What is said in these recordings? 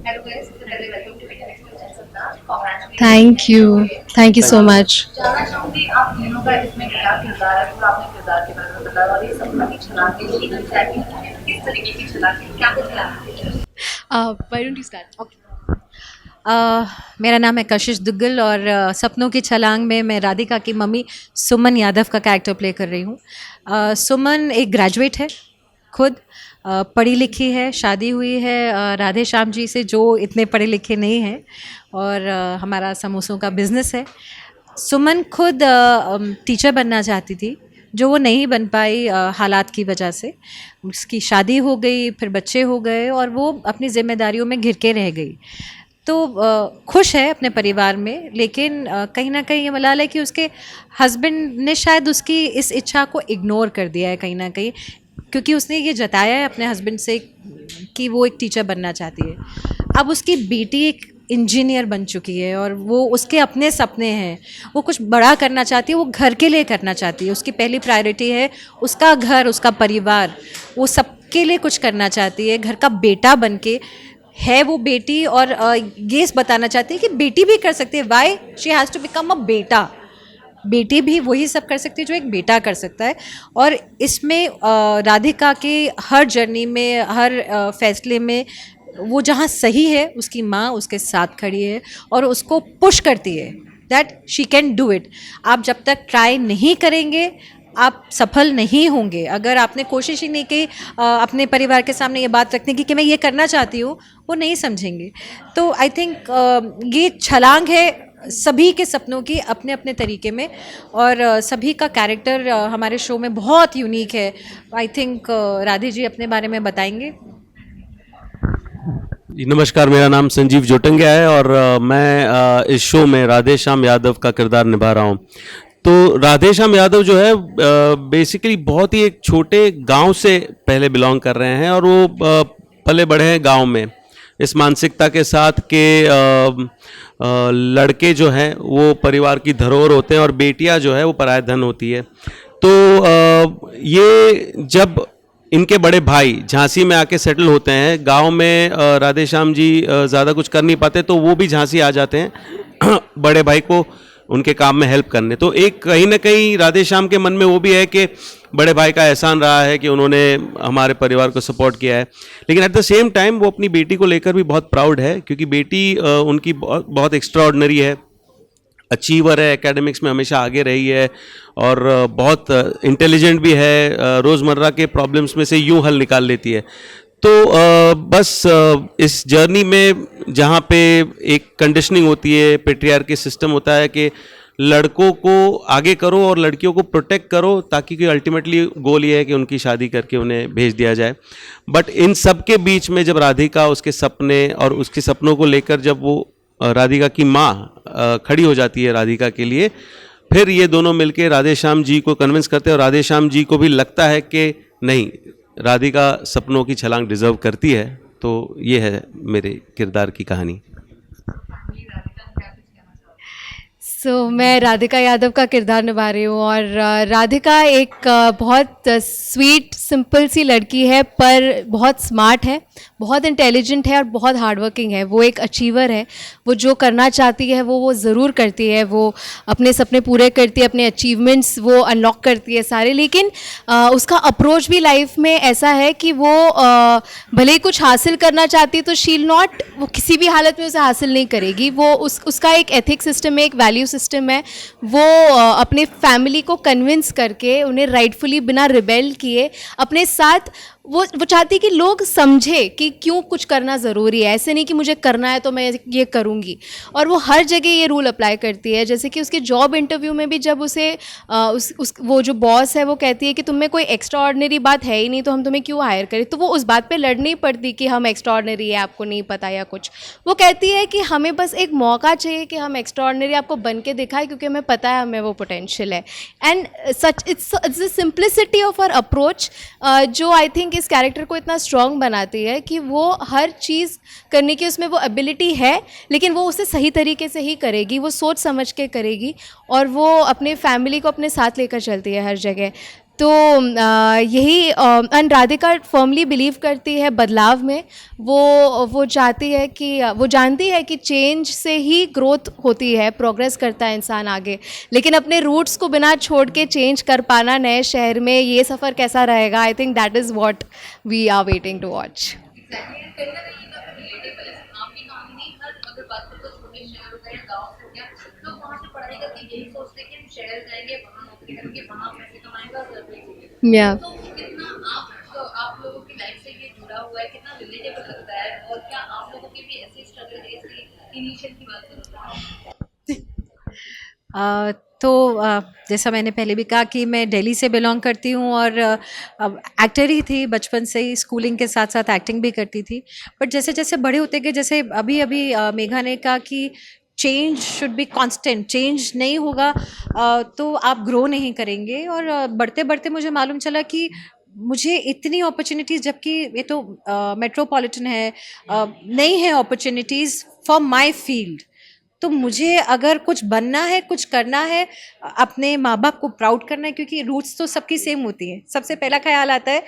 Hello guys, सबसे पहले welcome to Indian express सत्ता। Thank you so thank much. जानना चाहूंगी आप तीनों का इसमें क्या किरदार है, पूरा आपने किरदार के बारे में बताया और ये सपना की छलांग है, ये एग्जैक्टली किस तरीके की छलांग है, क्या कुछ प्लान है? Why don't you start? मेरा नाम है कशिश दुग्गल और सपनों की छलांग में मैं राधिका की मम्मी सुमन यादव का कैरेक्टर प्ले कर रही हूँ। सुमन एक ग्रेजुएट है, खुद पढ़ी लिखी है, शादी हुई है राधे श्याम जी से जो इतने पढ़े लिखे नहीं हैं, और हमारा समोसों का बिजनेस है। सुमन खुद टीचर बनना चाहती थी, जो वो नहीं बन पाई हालात की वजह से। उसकी शादी हो गई, फिर बच्चे हो गए और वो अपनी जिम्मेदारियों में घिर के रह गई। तो खुश है अपने परिवार में, लेकिन कहीं ना कहीं ये मलाल है कि उसके हस्बैंड ने शायद उसकी इस इच्छा को इग्नोर कर दिया है कहीं ना कहीं, क्योंकि उसने ये जताया है अपने हस्बैंड से कि वो एक टीचर बनना चाहती है। अब उसकी बेटी एक इंजीनियर बन चुकी है और वो उसके अपने सपने हैं, वो कुछ बड़ा करना चाहती है, वो घर के लिए करना चाहती है। उसकी पहली प्रायोरिटी है उसका घर, उसका परिवार, वो सबके लिए कुछ करना चाहती है। घर का बेटा बन के है वो बेटी, और ये बताना चाहती है कि बेटी भी कर सकती है। Why she has to become a बेटा? बेटी भी वही सब कर सकती है जो एक बेटा कर सकता है। और इसमें राधिका के हर जर्नी में, हर फैसले में वो जहाँ सही है, उसकी माँ उसके साथ खड़ी है और उसको पुश करती है that she can do it. आप जब तक ट्राई नहीं करेंगे आप सफल नहीं होंगे। अगर आपने कोशिश ही नहीं की अपने परिवार के सामने ये बात रखने की कि मैं ये करना चाहती हूँ, वो नहीं समझेंगे। तो आई थिंक ये छलांग है सभी के सपनों की अपने अपने तरीके में, और सभी का कैरेक्टर हमारे शो में बहुत यूनिक है। आई थिंक राधे जी अपने बारे में बताएंगे। जी, नमस्कार। मेरा नाम संजीव जोटंगिया है और मैं इस शो में राधे श्याम यादव का किरदार निभा रहा हूँ। तो राधे श्याम यादव जो है बेसिकली बहुत ही एक छोटे गांव से पहले बिलोंग कर रहे हैं और वो पले बढ़े हैं गांव में, इस मानसिकता के साथ के लड़के जो हैं वो परिवार की धरोहर होते हैं और बेटियां जो है वो पराया धन होती है। तो ये जब इनके बड़े भाई झांसी में आके सेटल होते हैं गांव में, राधे श्याम जी ज़्यादा कुछ कर नहीं पाते तो वो भी झांसी आ जाते हैं बड़े भाई को उनके काम में हेल्प करने। तो एक कहीं ना कहीं राधे श्याम के मन में वो भी है कि बड़े भाई का एहसान रहा है कि उन्होंने हमारे परिवार को सपोर्ट किया है, लेकिन एट द सेम टाइम वो अपनी बेटी को लेकर भी बहुत प्राउड है क्योंकि बेटी उनकी बहुत बहुत एक्स्ट्राऑर्डिनरी है, अचीवर है, एकेडमिक्स में हमेशा आगे रही है और बहुत इंटेलिजेंट भी है, रोज़मर्रा के प्रॉब्लम्स में से यूं हल निकाल लेती है। तो बस इस जर्नी में जहाँ पे एक कंडीशनिंग होती है, पेट्रियार्की सिस्टम होता है कि लड़कों को आगे करो और लड़कियों को प्रोटेक्ट करो, ताकि अल्टीमेटली गोल ये है कि उनकी शादी करके उन्हें भेज दिया जाए। बट इन सब के बीच में जब राधिका उसके सपने और उसके सपनों को लेकर जब वो राधिका की माँ खड़ी हो जाती है राधिका के लिए, फिर ये दोनों मिलके राधे श्याम जी को कन्विंस करते हैं और राधे श्याम जी को भी लगता है कि नहीं, राधिका सपनों की छलांग डिजर्व करती है। तो ये है मेरे किरदार की कहानी। मैं राधिका यादव का किरदार निभा रही हूँ और राधिका एक बहुत स्वीट सिंपल सी लड़की है, पर बहुत स्मार्ट है, बहुत इंटेलिजेंट है और बहुत हार्डवर्किंग है। वो एक अचीवर है, वो जो करना चाहती है वो ज़रूर करती है। वो अपने सपने पूरे करती है, अपने अचीवमेंट्स वो अनलॉक करती है सारे। लेकिन उसका अप्रोच भी लाइफ में ऐसा है कि वो भले ही कुछ हासिल करना चाहती है तो शील नॉट, वो किसी भी हालत में उसे हासिल नहीं करेगी। वो उसका एक एथिक सिस्टम है, एक वैल्यू सिस्टम है। वो अपने फैमिली को कन्विंस करके उन्हें राइटफुली बिना रिबेल किए अपने साथ वो चाहती है कि लोग समझे कि क्यों कुछ करना ज़रूरी है। ऐसे नहीं कि मुझे करना है तो मैं ये करूँगी। और वो हर जगह ये रूल अप्लाई करती है। जैसे कि उसके जॉब इंटरव्यू में भी जब उसे वो जो बॉस है वो कहती है कि तुम में कोई एक्स्ट्रा ऑर्डिनरी बात है ही नहीं तो हम तुम्हें क्यों हायर करें, तो वो उस बात पे लड़ नहीं पड़ती कि हम एक्स्ट्रा ऑर्डिनरी है, आपको नहीं पता या कुछ। वो कहती है कि हमें बस एक मौका चाहिए कि हम एक्स्ट्रा ऑर्डिनरी आपको बन के दिखाएं, क्योंकि हमें पता है हमें वो पोटेंशियल है। And such it's the simplicity of our approach जो आई थिंक इस कैरेक्टर को इतना स्ट्रॉन्ग बनाती है कि वो हर चीज़ करने की उसमें वो एबिलिटी है, लेकिन वो उसे सही तरीके से ही करेगी, वो सोच समझ के करेगी और वो अपने फैमिली को अपने साथ लेकर चलती है हर जगह। तो यही एंड राधिका फर्मली बिलीव करती है बदलाव में। वो चाहती है कि वो जानती है कि चेंज से ही ग्रोथ होती है, प्रोग्रेस करता है इंसान आगे, लेकिन अपने रूट्स को बिना छोड़ के चेंज कर पाना नए शहर में, ये सफ़र कैसा रहेगा, I think that is what we are waiting to watch. Exactly, कहीं ना कहीं ये काफी रिलेटेबल है। आपकी कहानी नहीं, हर अगर बात करें तो छोटे शहर हो गए या गाँव से हो गया, लोग वहाँ से पढ़ाई करके यही सोचते हैं कि हम शहर जाएंगे, वहाँ नौकरी करेंगे, वहाँ पैसे कमाएंगे और घर भेजेंगे। या तो कितना आप लोगों की लाइफ से ये जुड़ा हुआ है, कितना रिलेटेबल लगता है, और क्या आप लोगों के भी ऐसे स्ट्रगल है, ऐसे इनिशियल की बात करें तो जैसा मैंने पहले भी कहा कि मैं दिल्ली से बिलोंग करती हूँ और एक्टर ही थी बचपन से ही, स्कूलिंग के साथ साथ एक्टिंग भी करती थी। बट जैसे जैसे बड़े होते गए, जैसे अभी अभी मेघा ने कहा कि change should be constant, change नहीं होगा तो आप ग्रो नहीं करेंगे। और बढ़ते बढ़ते मुझे मालूम चला कि मुझे इतनी अपॉर्चुनिटीज़, जबकि ये तो मेट्रोपॉलिटन है, नहीं है अपॉर्चुनिटीज़ फॉर माय फील्ड। तो मुझे अगर कुछ बनना है, कुछ करना है, अपने माँ बाप को प्राउड करना है, क्योंकि रूट्स तो सबकी सेम होती हैं। सबसे पहला ख्याल आता है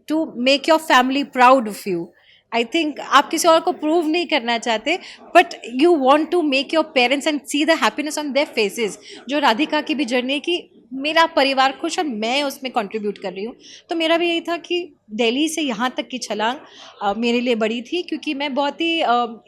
to make your family proud of you. I think आप किसी और को प्रूव नहीं करना चाहते, but you want to make your parents and see the happiness on their faces. जो राधिका की भी जर्नी है कि मेरा परिवार खुश और मैं उसमें कंट्रीब्यूट कर रही हूँ। तो मेरा भी यही था कि दिल्ली से यहाँ तक की छलांग मेरे लिए बड़ी थी, क्योंकि मैं बहुत ही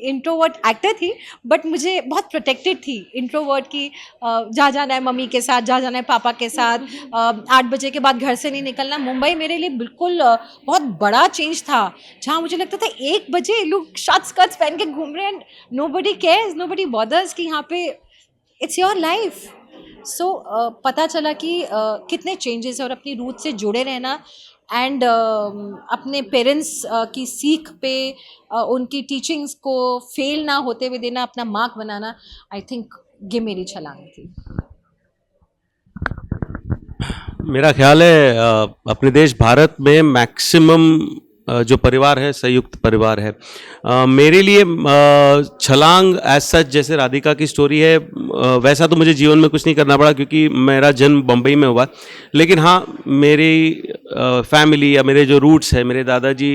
इंट्रोवर्ट एक्टर थी, बट मुझे बहुत प्रोटेक्टेड थी इंट्रोवर्ट की। जहाँ जाना है मम्मी के साथ, जहाँ जाना है पापा के साथ, 8 बजे के बाद घर से नहीं निकलना। मुंबई मेरे लिए बिल्कुल बहुत बड़ा चेंज था, जहाँ मुझे लगता था 1 बजे लोग शॉर्ट स्कर्ट्स पहन के घूम रहे हैं, नोबडी केयर्स, नोबडी बॉदर्स कि यहाँ पे इट्स योर लाइफ। सो पता चला कि कितने चेंजेस है, और अपनी रूट से जुड़े रहना एंड अपने पेरेंट्स की सीख पे उनकी टीचिंग्स को फेल ना होते हुए देना, अपना मार्क बनाना, आई थिंक ये मेरी छलांग थी। मेरा ख्याल है अपने देश भारत में मैक्सिमम जो परिवार है संयुक्त परिवार है। मेरे लिए छलांग एज सच जैसे राधिका की स्टोरी है, वैसा तो मुझे जीवन में कुछ नहीं करना पड़ा, क्योंकि मेरा जन्म बम्बई में हुआ। लेकिन हाँ, मेरी फैमिली या मेरे जो रूट्स है, मेरे दादाजी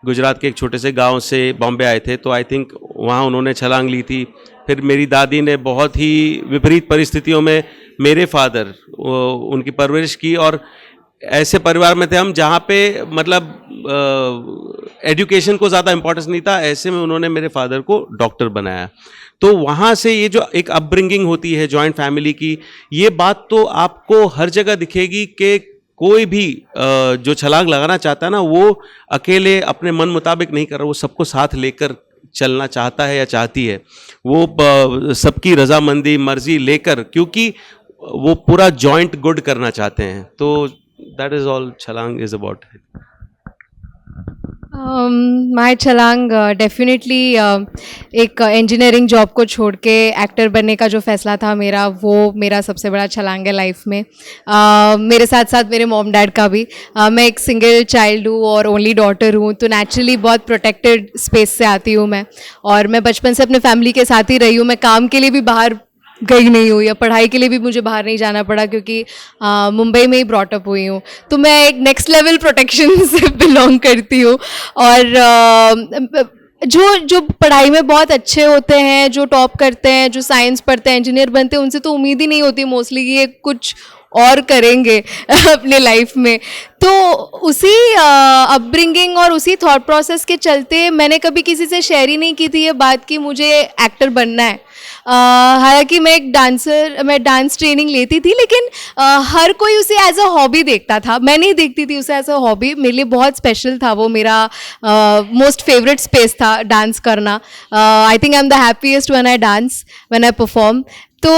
गुजरात के एक छोटे से गांव से बॉम्बे आए थे, तो आई थिंक वहाँ उन्होंने छलांग ली थी। फिर मेरी दादी ने बहुत ही विपरीत परिस्थितियों में मेरे फादर उनकी परवरिश की, और ऐसे परिवार में थे हम जहाँ पे मतलब एजुकेशन को ज़्यादा इम्पोर्टेंस नहीं था। ऐसे में उन्होंने मेरे फादर को डॉक्टर बनाया। तो वहाँ से ये जो एक अपब्रिंगिंग होती है जॉइंट फैमिली की, ये बात तो आपको हर जगह दिखेगी कि कोई भी जो छलांग लगाना चाहता है ना, वो अकेले अपने मन मुताबिक नहीं कर रहा, वो सबको साथ लेकर चलना चाहता है या चाहती है। वो सबकी रजामंदी मर्जी लेकर, क्योंकि वो पूरा जॉइंट गुड करना चाहते हैं। तो दैट इज ऑल छलांग इज अबाउट। माय छलांग डेफिनेटली एक इंजीनियरिंग जॉब को छोड़ के एक्टर बनने का जो फैसला था मेरा, वो मेरा सबसे बड़ा छलांग है लाइफ में। मेरे साथ साथ मेरे मॉम डैड का भी। मैं एक सिंगल चाइल्ड हूँ और ओनली डॉटर हूँ, तो नेचुरली बहुत प्रोटेक्टेड स्पेस से आती हूँ मैं, और मैं बचपन से अपने फैमिली के साथ ही रही हूँ। मैं काम के लिए भी बाहर गई नहीं हूँ, या पढ़ाई के लिए भी मुझे बाहर नहीं जाना पड़ा, क्योंकि मुंबई में ही ब्रॉट अप हुई हूँ। तो मैं एक नेक्स्ट लेवल प्रोटेक्शन से बिलोंग करती हूँ। और जो पढ़ाई में बहुत अच्छे होते हैं, जो टॉप करते हैं, जो साइंस पढ़ते हैं, इंजीनियर बनते हैं, उनसे तो उम्मीद ही नहीं होती मोस्टली कि ये कुछ और करेंगे अपने लाइफ में। तो उसी अपब्रिंगिंग और उसी थॉट प्रोसेस के चलते मैंने कभी किसी से शेयर ही नहीं की थी ये बात कि मुझे एक्टर बनना है। हालांकि मैं डांस ट्रेनिंग लेती थी, लेकिन हर कोई उसे एज अ हॉबी देखता था। मैं नहीं देखती थी उसे एज अ हॉबी। मेरे लिए बहुत स्पेशल था वो, मेरा मोस्ट फेवरेट स्पेस था डांस करना। I think I am the happiest when I dance, when I perform. तो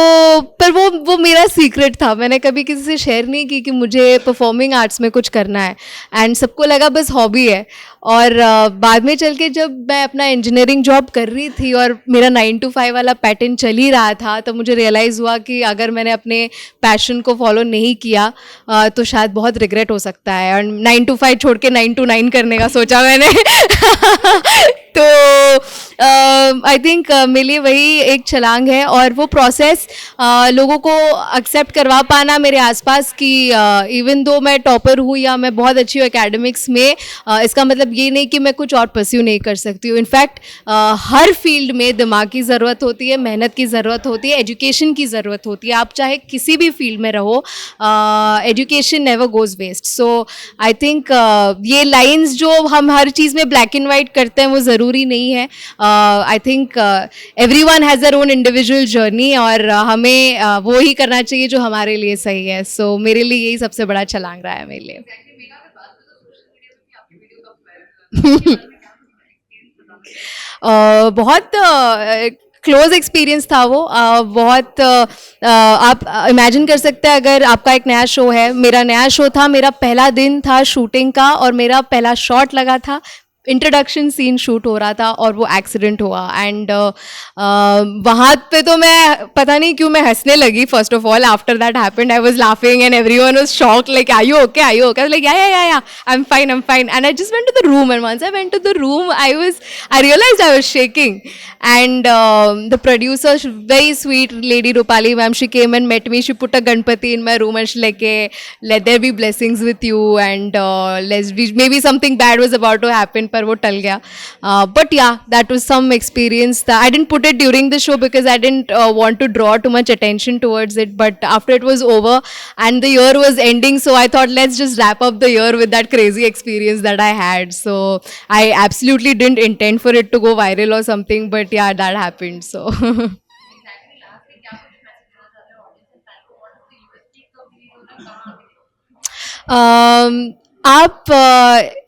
पर वो मेरा सीक्रेट था, मैंने कभी किसी से शेयर नहीं की कि मुझे परफॉर्मिंग आर्ट्स में कुछ करना है, एंड सबको लगा बस हॉबी है। और बाद में चल के जब मैं अपना इंजीनियरिंग जॉब कर रही थी और मेरा 9 to 5 वाला पैटर्न चल ही रहा था, तो मुझे रियलाइज़ हुआ कि अगर मैंने अपने पैशन को फॉलो नहीं किया तो शायद बहुत रिग्रेट हो सकता है। और 9 to 5 छोड़ के 9 to 9 करने का सोचा मैंने। तो आई थिंक मेरे लिए वही एक छलांग है, और वो प्रोसेस लोगों को एक्सेप्ट करवा पाना मेरे आसपास कि इवन दो मैं टॉपर हूँ या मैं बहुत अच्छी हूँ एकेडमिक्स में, इसका मतलब ये नहीं कि मैं कुछ और परस्यू नहीं कर सकती हूँ. इनफैक्ट हर फील्ड में दिमाग की ज़रूरत होती है, मेहनत की ज़रूरत होती है, एजुकेशन की ज़रूरत होती है. आप चाहे किसी भी फील्ड में रहो, education never goes waste. So I think ये लाइंस जो हम हर चीज़ में ब्लैक एंड वाइट करते हैं वो ज़रूरी नहीं है. I think everyone has their own individual journey, और हमें वो ही करना चाहिए जो हमारे लिए सही है. सो मेरे लिए यही सबसे बड़ा छलांग रहा है मेरे लिए. Exactly, मेघा, अगर बात करें तो सोशल मीडिया पे भी आपकी वीडियो काफी वायरल हुआ है. बहुत क्लोज एक्सपीरियंस था वो. बहुत आप इमेजिन कर सकते हैं, अगर आपका एक नया शो है, मेरा नया शो था, मेरा पहला दिन था शूटिंग का, और मेरा पहला शॉट लगा था, इंट्रोडक्शन सीन शूट हो रहा था, और वो एक्सीडेंट हुआ. एंड वहाँ पे तो मैं पता नहीं क्यों मैं हंसने लगी. First of all after that happened I was laughing and everyone was shocked, like are you okay, are you okay. Like yeah I am fine, and I just went to the room, and once I went to the room I realised I was shaking. And the producer, very sweet lady Rupali ma'am, she came and met me, she put a Ganpati in my room and she like, let there be blessings with you, and maybe something bad was about to happen, पर वो टल गया. But yeah, that was some experience. I didn't put it during the show because I didn't want to draw too much attention towards it, but after it was over and the year was ending, so I thought let's just wrap up the year with that crazy experience that I had. So I absolutely didn't intend for it to go viral or something, but yeah, that happened. So Exactly, last में क्या कुछ message देना चाहते हो audience and fan को? What is the USP का video ना कहाँ आगे देखो? आप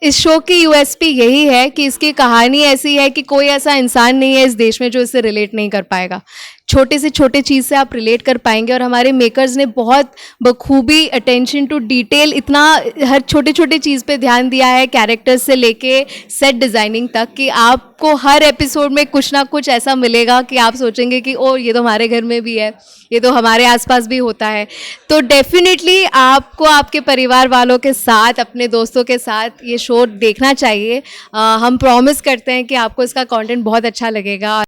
इस शो की यूएसपी यही है कि इसकी कहानी ऐसी है कि कोई ऐसा इंसान नहीं है इस देश में जो इससे रिलेट नहीं कर पाएगा. छोटे से छोटे चीज़ से आप रिलेट कर पाएंगे, और हमारे मेकर्स ने बहुत बखूबी अटेंशन टू डिटेल, इतना हर छोटे छोटे चीज़ पे ध्यान दिया है, कैरेक्टर्स से लेके सेट डिज़ाइनिंग तक, कि आपको हर एपिसोड में कुछ ना कुछ ऐसा मिलेगा कि आप सोचेंगे कि ओ ये तो हमारे घर में भी है, ये तो हमारे आसपास भी होता है. तो डेफिनेटली आपको आपके परिवार वालों के साथ, अपने दोस्तों के साथ ये शो देखना चाहिए. हम प्रॉमिस करते हैं कि आपको इसका कंटेंट बहुत अच्छा लगेगा.